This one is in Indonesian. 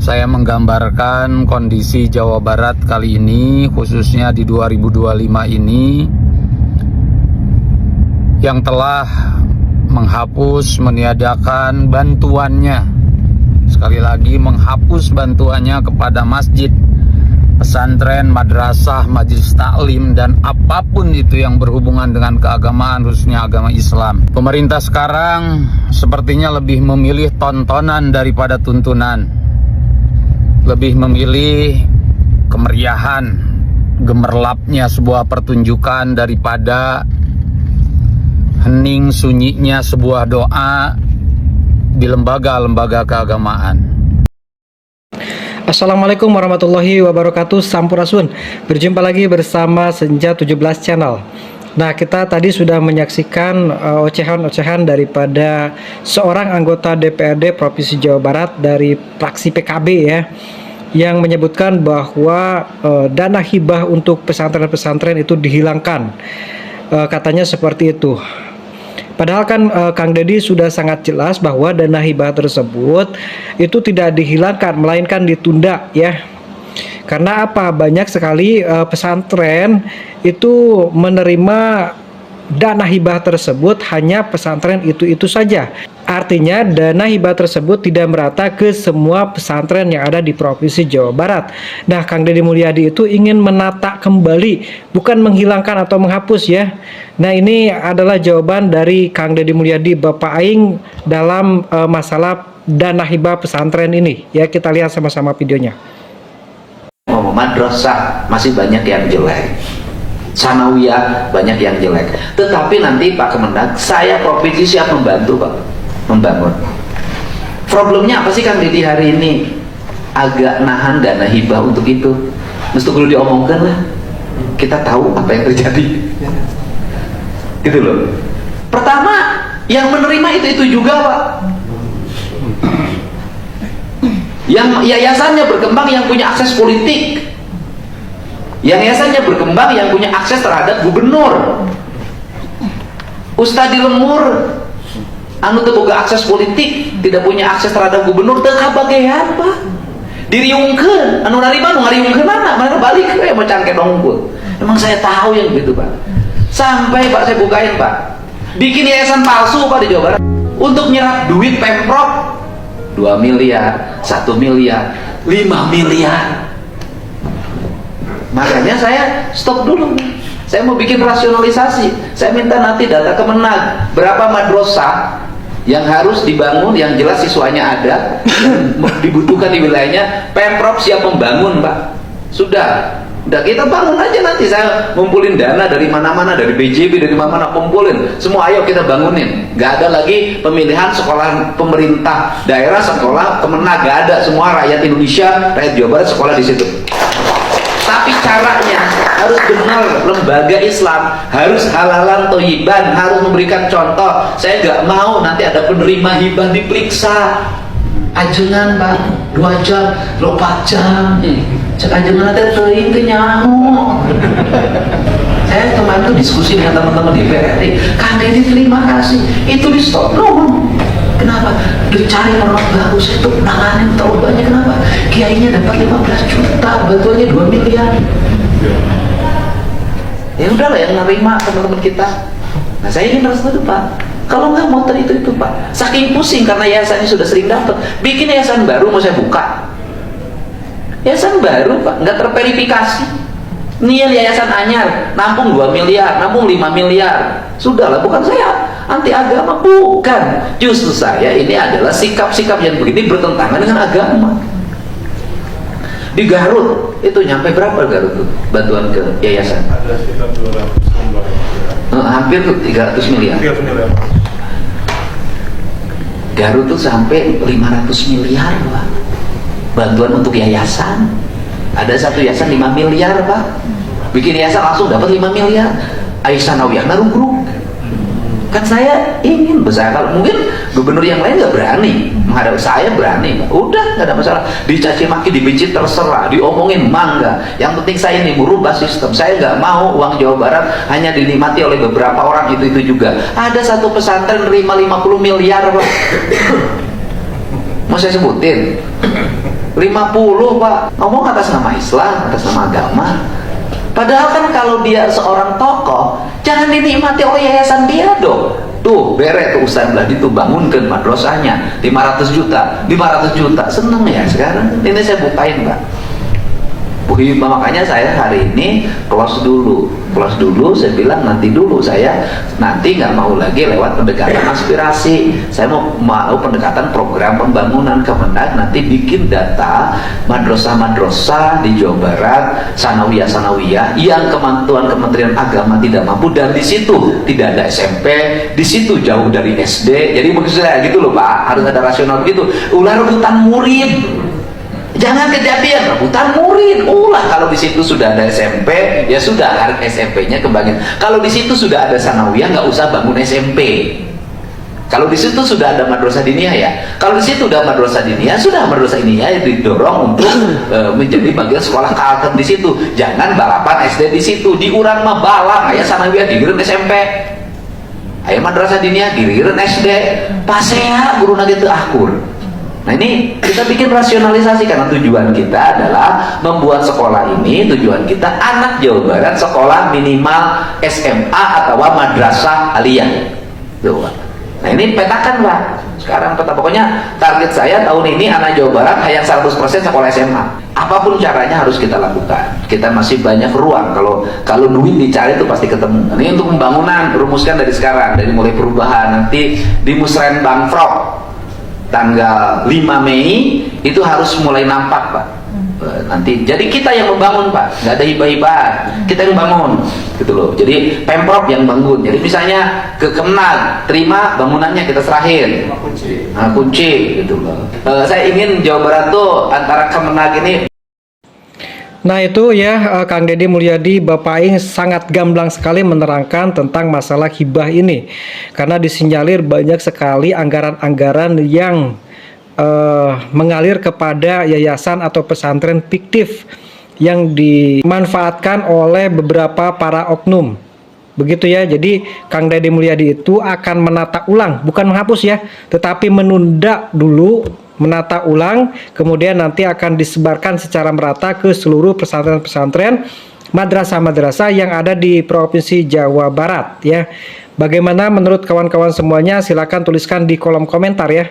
Saya menggambarkan kondisi Jawa Barat kali ini, khususnya di 2025 ini, yang telah menghapus, meniadakan bantuannya. Sekali lagi, menghapus bantuannya kepada masjid, pesantren, madrasah, majelis taklim, dan apapun itu yang berhubungan dengan keagamaan, khususnya agama Islam. Pemerintah sekarang sepertinya lebih memilih tontonan daripada tuntunan, lebih memilih kemeriahan, gemerlapnya sebuah pertunjukan daripada hening sunyinya sebuah doa di lembaga-lembaga keagamaan. Assalamualaikum warahmatullahi wabarakatuh. Sampurasun. Berjumpa lagi bersama Senja 17 Channel. Nah, kita tadi sudah menyaksikan ocehan-ocehan daripada seorang anggota DPRD Provinsi Jawa Barat dari fraksi PKB ya, yang menyebutkan bahwa dana hibah untuk pesantren-pesantren itu dihilangkan. Katanya seperti itu. Padahal kan Kang Deddy sudah sangat jelas bahwa dana hibah tersebut itu tidak dihilangkan, melainkan ditunda ya. Karena apa? Banyak sekali pesantren itu menerima dana hibah tersebut hanya pesantren itu saja. Artinya dana hibah tersebut tidak merata ke semua pesantren yang ada di Provinsi Jawa Barat. Nah, Kang Deddy Mulyadi itu ingin menata kembali, bukan menghilangkan atau menghapus ya. Nah, ini adalah jawaban dari Kang Deddy Mulyadi, Bapak Aing, dalam masalah dana hibah pesantren ini. Ya, kita lihat sama-sama videonya. Madrasah masih banyak yang jelek, sanawiyah banyak yang jelek. Tetapi nanti Pak Kemenag, saya provinsi siap membantu Pak, membangun. Problemnya apa sih Kang Deddy hari ini? Agak nahan dana hibah untuk itu. Mesti perlu diomongkan lah. Kita tahu apa yang terjadi. Gitu loh. Pertama, yang menerima itu juga Pak. Yang yayasannya berkembang yang punya akses politik, yang yayasannya berkembang yang punya akses terhadap gubernur. Ustadz di Lemur anu teboga akses politik, tidak punya akses terhadap gubernur, teka bagai apa? Diriungkeun, anu narima nu ngariungkeun mana balik we mau cangke dongkul. Emang saya tahu yang begitu Pak. Sampai Pak saya bukain Pak, bikin yayasan palsu Pak di Jawa Barat untuk nyerap duit Pemprov 2 miliar, 1 miliar, 5 miliar. Makanya saya stop dulu. Saya mau bikin rasionalisasi. Saya minta nanti data Kemenag, berapa madrasah yang harus dibangun, yang jelas siswanya ada, dibutuhkan di wilayahnya, Pemprov siap membangun Pak. Sudah kita bangun aja, nanti saya ngumpulin dana dari mana-mana, dari BJB, dari mana-mana, kumpulin semua, ayo kita bangunin. Gak ada lagi pemilihan sekolah pemerintah daerah, sekolah Kemenag, gak ada, semua rakyat Indonesia, rakyat Jawa Barat sekolah di situ. Tapi caranya harus benar, lembaga Islam harus halalan toyiban, harus memberikan contoh. Saya gak mau nanti ada penerima hibah diperiksa ajengan Pak 2 jam, 4 jam cek ajengan nanti teuing teh nyaho. Saya kemarin tuh diskusi dengan teman-teman di PRRI, Kang Deddy terima kasih, itu di stop dong. Kenapa? Dicari orang bagus itu penanganan terlalu banyak. Kenapa? Kiainya dapat 15 juta, bantuannya 2 miliar. Ya udahlah yang nerima teman-teman kita. Nah, saya ingin harus itu Pak. Kalau nggak mau itu Pak. Saking pusing karena yayasannya sudah sering dapat, bikin yayasan baru mau saya buka. Yayasan baru Pak, nggak terverifikasi. Nih yayasan anyar, nampung 2 miliar, nampung 5 miliar. Sudahlah, bukan saya anti agama, bukan. Justru saya ini adalah sikap-sikap yang begini bertentangan dengan agama. Di Garut itu nyampe berapa Garut tuh bantuan ke yayasan? Ada sekitar 200 hampir 300 miliar. Garut tuh sampai 500 miliar Pak, bantuan untuk yayasan. Ada satu yayasan 5 miliar Pak, bikin yayasan langsung dapat 5 miliar. Aisyah Nawiyah narungkruk. Kan saya ingin besar, kalau mungkin gubernur yang lain nggak berani menghadap saya, berani Pak. Udah nggak ada masalah, dicaci maki, dibenci terserah, diomongin mangga. Yang penting saya ini merubah sistem. Saya nggak mau uang Jawa Barat hanya dinikmati oleh beberapa orang itu juga. Ada satu pesantren nerima 50 miliar Pak. Mau saya sebutin? 50 Pak, ngomong atas nama Islam, atas nama agama. Padahal kan kalau dia seorang tokoh, jangan dinikmati oleh yayasan dia dong. Tuh, beret tuh Ustaz Bladi tuh bangunkan madrasahnya 500 juta, seneng ya sekarang. Ini saya bukain Pak. Makanya saya hari ini close dulu, saya bilang nanti dulu, saya nanti nggak mau lagi lewat pendekatan aspirasi, saya mau pendekatan program pembangunan. Kemenag nanti bikin data madrasah-madrasah di Jawa Barat, sanawiyah yang Kementerian Agama tidak mampu, dan di situ tidak ada SMP, di situ jauh dari SD. Jadi maksud saya gitu loh Pak, harus ada rasional begitu. Ulah rebutan murid, jangan kejadian rebutan murid. Kalau di situ sudah ada SMP, ya sudah, harga SMP-nya kembangin. Kalau di situ sudah ada sanawiyah, nggak usah bangun SMP. Kalau di situ sudah ada madrasah diniyah, ya. Kalau di situ udah madrasah diniyah, sudah madrasah diniyah didorong untuk menjadi bagian sekolah kalkem di situ. Jangan balapan SD di situ. Di urang mah balap, aya sanawiyah digireun SMP. Aya madrasah diniyah digireun SD. Pasea guru nage teu akur. Nah ini kita bikin rasionalisasi, karena tujuan kita adalah membuat sekolah ini, tujuan kita anak Jawa Barat sekolah minimal SMA atau madrasah aliyah. Tuh, nah ini petakan Pak. Sekarang peta, pokoknya target saya tahun ini anak Jawa Barat hayang 100% sekolah SMA. Apapun caranya harus kita lakukan. Kita masih banyak ruang. Kalau duit dicari itu pasti ketemu. Ini untuk pembangunan, rumuskan dari sekarang, dari mulai perubahan. Nanti di Musrenbang Frog tanggal 5 Mei itu harus mulai nampak Pak. Nanti jadi kita yang membangun Pak, nggak ada hibah-hibahan, kita yang bangun gitu loh. Jadi Pemprov yang bangun. Jadi misalnya ke Kemenag terima bangunannya, kita serahin kunci gitu loh. Saya ingin Jawa Barat tuh antara Kemenag ini. Nah itu ya Kang Deddy Mulyadi, Bapak Aing sangat gamblang sekali menerangkan tentang masalah hibah ini, karena disinyalir banyak sekali anggaran-anggaran yang mengalir kepada yayasan atau pesantren fiktif yang dimanfaatkan oleh beberapa para oknum. Begitu ya, jadi Kang Deddy Mulyadi itu akan menata ulang, bukan menghapus ya, tetapi menunda dulu, menata ulang, kemudian nanti akan disebarkan secara merata ke seluruh pesantren-pesantren, madrasah-madrasah yang ada di Provinsi Jawa Barat ya. Bagaimana menurut kawan-kawan semuanya? Silakan tuliskan di kolom komentar ya.